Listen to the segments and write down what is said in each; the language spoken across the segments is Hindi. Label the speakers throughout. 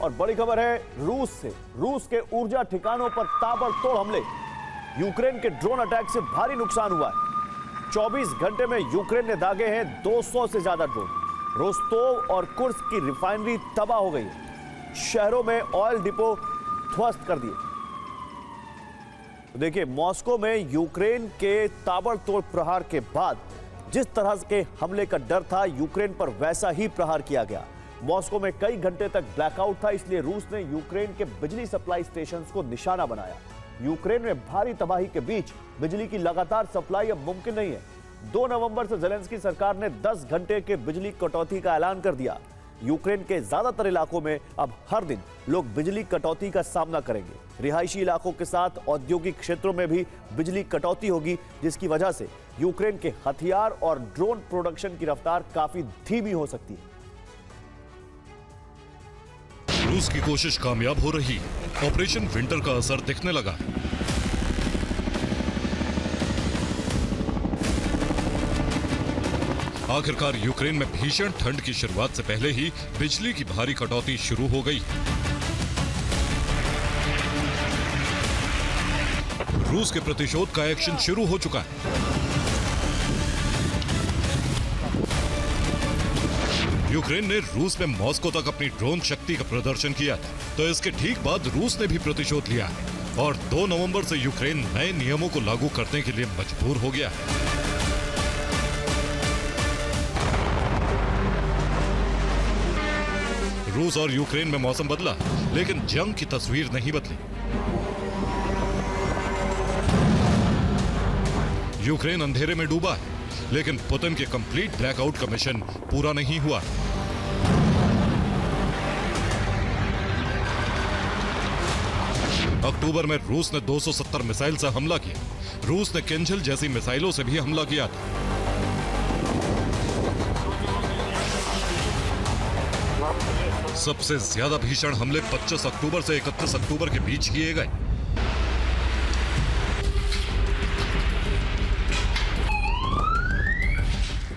Speaker 1: और बड़ी खबर है रूस से। रूस के ऊर्जा ठिकानों पर ताबड़तोड़ हमले। यूक्रेन के ड्रोन अटैक से भारी नुकसान हुआ है। 24 घंटे में यूक्रेन ने दागे हैं 200 से ज्यादा ड्रोन। रोस्तोव और कुर्स्क की रिफाइनरी तबाह हो गई है। शहरों में ऑयल डिपो ध्वस्त कर दिए। तो देखिए, मॉस्को में यूक्रेन के ताबड़तोड़ प्रहार के बाद जिस तरह के हमले का डर था, यूक्रेन पर वैसा ही प्रहार किया गया। मॉस्को में कई घंटे तक ब्लैकआउट था, इसलिए रूस ने यूक्रेन के बिजली सप्लाई स्टेशंस को निशाना बनाया। यूक्रेन में भारी तबाही के बीच बिजली की लगातार सप्लाई अब मुमकिन नहीं है। 2 नवंबर से ज़ेलेंस्की सरकार ने 10 घंटे के बिजली कटौती का ऐलान कर दिया। यूक्रेन के ज्यादातर इलाकों में अब हर दिन लोग बिजली कटौती का सामना करेंगे। रिहायशी इलाकों के साथ औद्योगिक क्षेत्रों में भी बिजली कटौती होगी, जिसकी वजह से यूक्रेन के हथियार और ड्रोन प्रोडक्शन की रफ्तार काफी धीमी हो सकती है।
Speaker 2: रूस की कोशिश कामयाब हो रही, ऑपरेशन विंटर का असर दिखने लगा। आखिरकार यूक्रेन में भीषण ठंड की शुरुआत से पहले ही बिजली की भारी कटौती शुरू हो गई। रूस के प्रतिशोध का एक्शन शुरू हो चुका है। यूक्रेन ने रूस में मॉस्को तक अपनी ड्रोन शक्ति का प्रदर्शन किया, तो इसके ठीक बाद रूस ने भी प्रतिशोध लिया और 2 नवंबर से यूक्रेन नए नियमों को लागू करने के लिए मजबूर हो गया। रूस और यूक्रेन में मौसम बदला, लेकिन जंग की तस्वीर नहीं बदली। यूक्रेन अंधेरे में डूबा है, लेकिन पुतिन के कंप्लीट ब्लैकआउट का मिशन पूरा नहीं हुआ। अक्टूबर में रूस ने 270 मिसाइल से हमला किया। रूस ने किंजल जैसी मिसाइलों से भी हमला किया था। सबसे ज्यादा भीषण हमले 25 अक्टूबर से 31 अक्टूबर के बीच किए गए।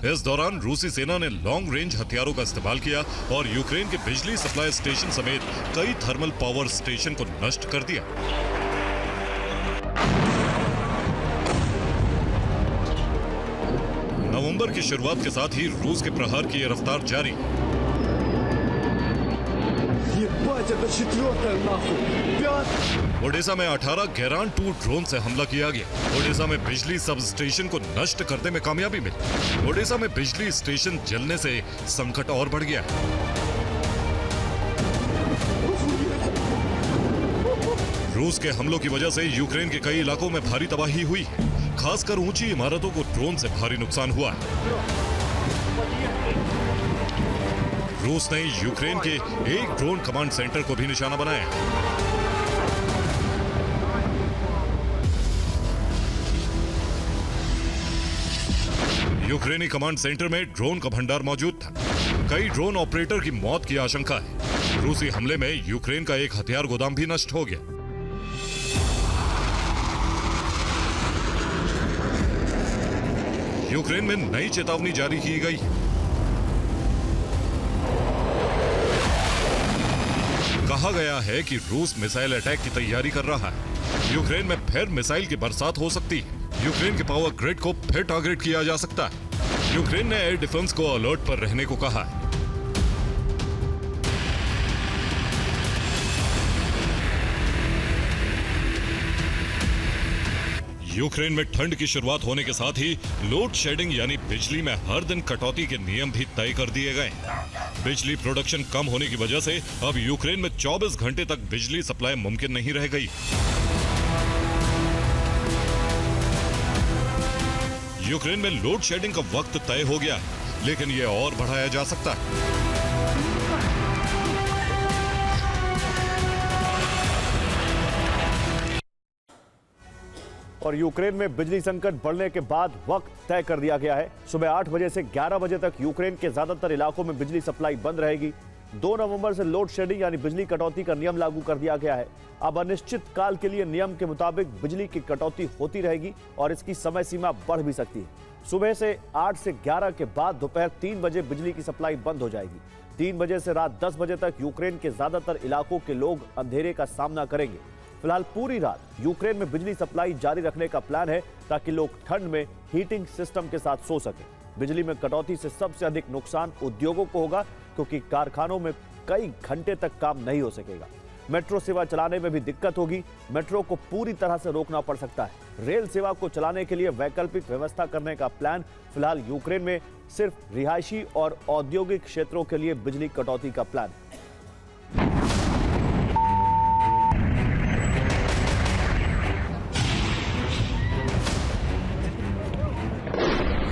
Speaker 2: इस दौरान रूसी सेना ने लॉन्ग रेंज हथियारों का इस्तेमाल किया और यूक्रेन के बिजली सप्लाई स्टेशन समेत कई थर्मल पावर स्टेशन को नष्ट कर दिया। नवंबर की शुरुआत के साथ ही रूस के प्रहार की यह रफ्तार जारी। ओडेसा में 18 गेरान 2 ड्रोन से हमला किया गया। ओडेसा में बिजली सब स्टेशन को नष्ट करने में कामयाबी मिली। ओडेसा में बिजली स्टेशन जलने से संकट और बढ़ गया। रूस के हमलों की वजह से यूक्रेन के कई इलाकों में भारी तबाही हुई, खासकर ऊंची इमारतों को ड्रोन से भारी नुकसान हुआ। रूस ने यूक्रेन के एक ड्रोन कमांड सेंटर को भी निशाना बनाया। यूक्रेनी कमांड सेंटर में ड्रोन का भंडार मौजूद था। कई ड्रोन ऑपरेटर की मौत की आशंका है। रूसी हमले में यूक्रेन का एक हथियार गोदाम भी नष्ट हो गया। यूक्रेन में नई चेतावनी जारी की गई। कहा गया है कि रूस मिसाइल अटैक की तैयारी कर रहा है। यूक्रेन में फिर मिसाइल की बरसात हो सकती है। यूक्रेन के पावर ग्रिड को फिर टारगेट किया जा सकता है। यूक्रेन ने एयर डिफेंस को अलर्ट पर रहने को कहा है। यूक्रेन में ठंड की शुरुआत होने के साथ ही लोड शेडिंग यानी बिजली में हर दिन कटौती के नियम भी तय कर दिए गए। बिजली प्रोडक्शन कम होने की वजह से अब यूक्रेन में 24 घंटे तक बिजली सप्लाई मुमकिन नहीं रह गई। यूक्रेन में लोड शेडिंग का वक्त तय हो गया, लेकिन यह और बढ़ाया जा सकता है।
Speaker 1: और यूक्रेन में बिजली संकट बढ़ने के बाद वक्त तय कर दिया गया है। सुबह 8 बजे से 11 बजे तक यूक्रेन के ज्यादातर इलाकों में बिजली सप्लाई बंद रहेगी। 2 नवंबर से लोड शेडिंग यानी बिजली कटौती का नियम लागू कर दिया गया है। अब अनिश्चित काल के लिए नियम के मुताबिक बिजली की कटौती होती रहेगी और इसकी समय सीमा बढ़ भी सकती है। सुबह से 8 से 11 के बाद दोपहर 3 बजे बिजली की सप्लाई बंद हो जाएगी। 3 बजे से रात 10 बजे तक यूक्रेन के ज्यादातर इलाकों के लोग अंधेरे का सामना करेंगे। फिलहाल पूरी रात यूक्रेन में बिजली सप्लाई जारी रखने का प्लान है ताकि लोग ठंड में हीटिंग सिस्टम के साथ सो सकें। बिजली में कटौती से सबसे अधिक नुकसान उद्योगों को होगा, क्योंकि कारखानों में कई घंटे तक काम नहीं हो सकेगा। मेट्रो सेवा चलाने में भी दिक्कत होगी। मेट्रो को पूरी तरह से रोकना पड़ सकता है। रेल सेवा को चलाने के लिए वैकल्पिक व्यवस्था करने का प्लान। फिलहाल यूक्रेन में सिर्फ रिहायशी और औद्योगिक क्षेत्रों के लिए बिजली कटौती का प्लान है।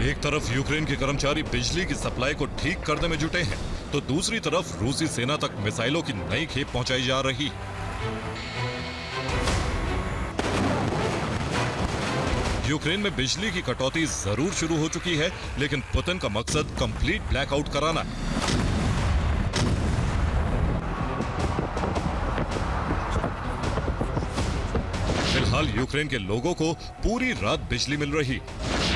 Speaker 2: एक तरफ यूक्रेन के कर्मचारी बिजली की सप्लाई को ठीक करने में जुटे हैं, तो दूसरी तरफ रूसी सेना तक मिसाइलों की नई खेप पहुंचाई जा रही। यूक्रेन में बिजली की कटौती जरूर शुरू हो चुकी है, लेकिन पुतिन का मकसद कंप्लीट ब्लैकआउट कराना है। फिलहाल यूक्रेन के लोगों को पूरी रात बिजली मिल रही।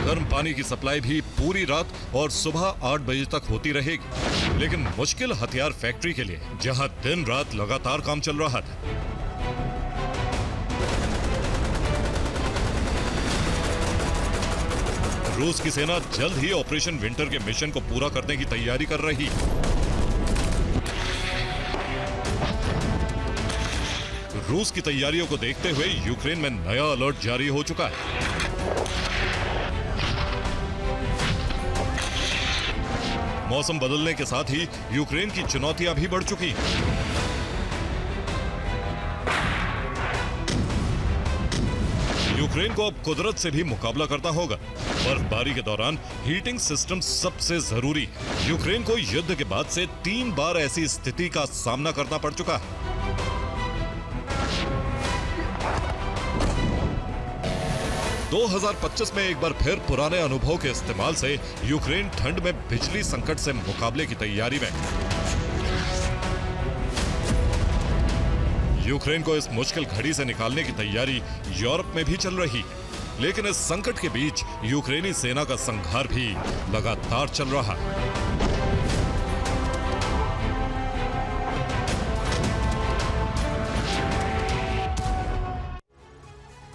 Speaker 2: गर्म पानी की सप्लाई भी पूरी रात और सुबह 8 बजे तक होती रहेगी। लेकिन मुश्किल हथियार फैक्ट्री के लिए, जहां दिन रात लगातार काम चल रहा था। रूस की सेना जल्द ही ऑपरेशन विंटर के मिशन को पूरा करने की तैयारी कर रही। रूस की तैयारियों को देखते हुए यूक्रेन में नया अलर्ट जारी हो चुका है। मौसम बदलने के साथ ही यूक्रेन की चुनौतियां भी बढ़ चुकी। यूक्रेन को अब कुदरत से भी मुकाबला करना होगा। बर्फबारी के दौरान हीटिंग सिस्टम सबसे जरूरी। यूक्रेन को युद्ध के बाद से 3 बार ऐसी स्थिति का सामना करना पड़ चुका है। 2025 में एक बार फिर पुराने अनुभव के इस्तेमाल से यूक्रेन ठंड में बिजली संकट से मुकाबले की तैयारी में। यूक्रेन को इस मुश्किल घड़ी से निकालने की तैयारी यूरोप में भी चल रही है। लेकिन इस संकट के बीच यूक्रेनी सेना का संघार भी लगातार चल रहा है।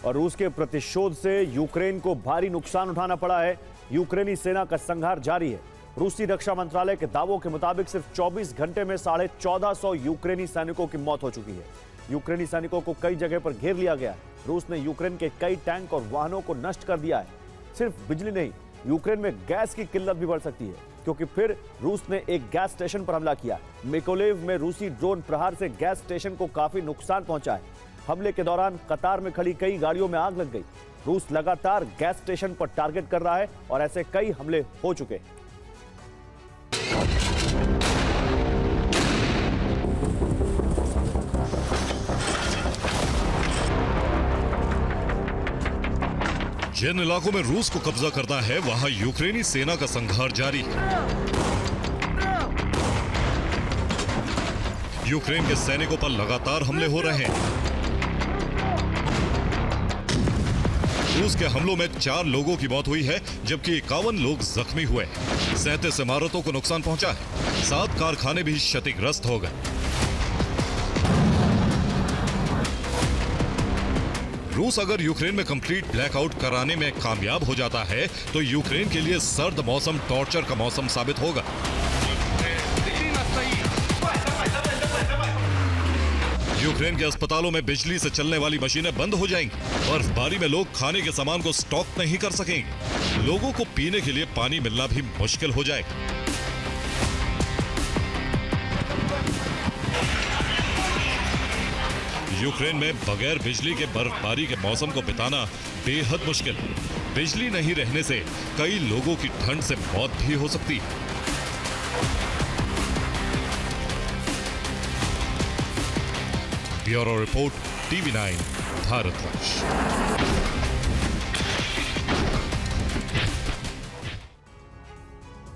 Speaker 1: और रूस के प्रतिशोध से यूक्रेन को भारी नुकसान उठाना पड़ा है। यूक्रेनी सेना का संघार जारी है। रूसी रक्षा मंत्रालय के दावों के मुताबिक सिर्फ 24 घंटे में 1450 यूक्रेनी सैनिकों की मौत हो चुकी है। यूक्रेनी सैनिकों को कई जगह पर घेर लिया गया है। रूस ने यूक्रेन के कई टैंक और वाहनों को नष्ट कर दिया है। सिर्फ बिजली नहीं, यूक्रेन में गैस की किल्लत भी बढ़ सकती है, क्योंकि फिर रूस ने एक गैस स्टेशन पर हमला किया। मिकोलेव में रूसी ड्रोन प्रहार से गैस स्टेशन को काफी नुकसान पहुंचा है। हमले के दौरान कतार में खड़ी कई गाड़ियों में आग लग गई। रूस लगातार गैस स्टेशन पर टारगेट कर रहा है और ऐसे कई हमले हो चुके हैं।
Speaker 2: जिन इलाकों में रूस को कब्जा करना है, वहां यूक्रेनी सेना का संघार जारी है। यूक्रेन के सैनिकों पर लगातार हमले हो रहे हैं। रूस के हमलों में 4 लोगों की मौत हुई है, जबकि 51 लोग जख्मी हुए। 37 इमारतों को नुकसान पहुंचा है। 7 कारखाने भी क्षतिग्रस्त हो गए। रूस अगर यूक्रेन में कंप्लीट ब्लैकआउट कराने में कामयाब हो जाता है, तो यूक्रेन के लिए सर्द मौसम टॉर्चर का मौसम साबित होगा। यूक्रेन के अस्पतालों में बिजली से चलने वाली मशीनें बंद हो जाएंगी। बर्फबारी में लोग खाने के सामान को स्टॉक नहीं कर सकेंगे। लोगों को पीने के लिए पानी मिलना भी मुश्किल हो जाएगा। यूक्रेन में बगैर बिजली के बर्फबारी के मौसम को बिताना बेहद मुश्किल। बिजली नहीं रहने से कई लोगों की ठंड से मौत भी हो सकती है। Bureau report, TV9 Bharatvarsh.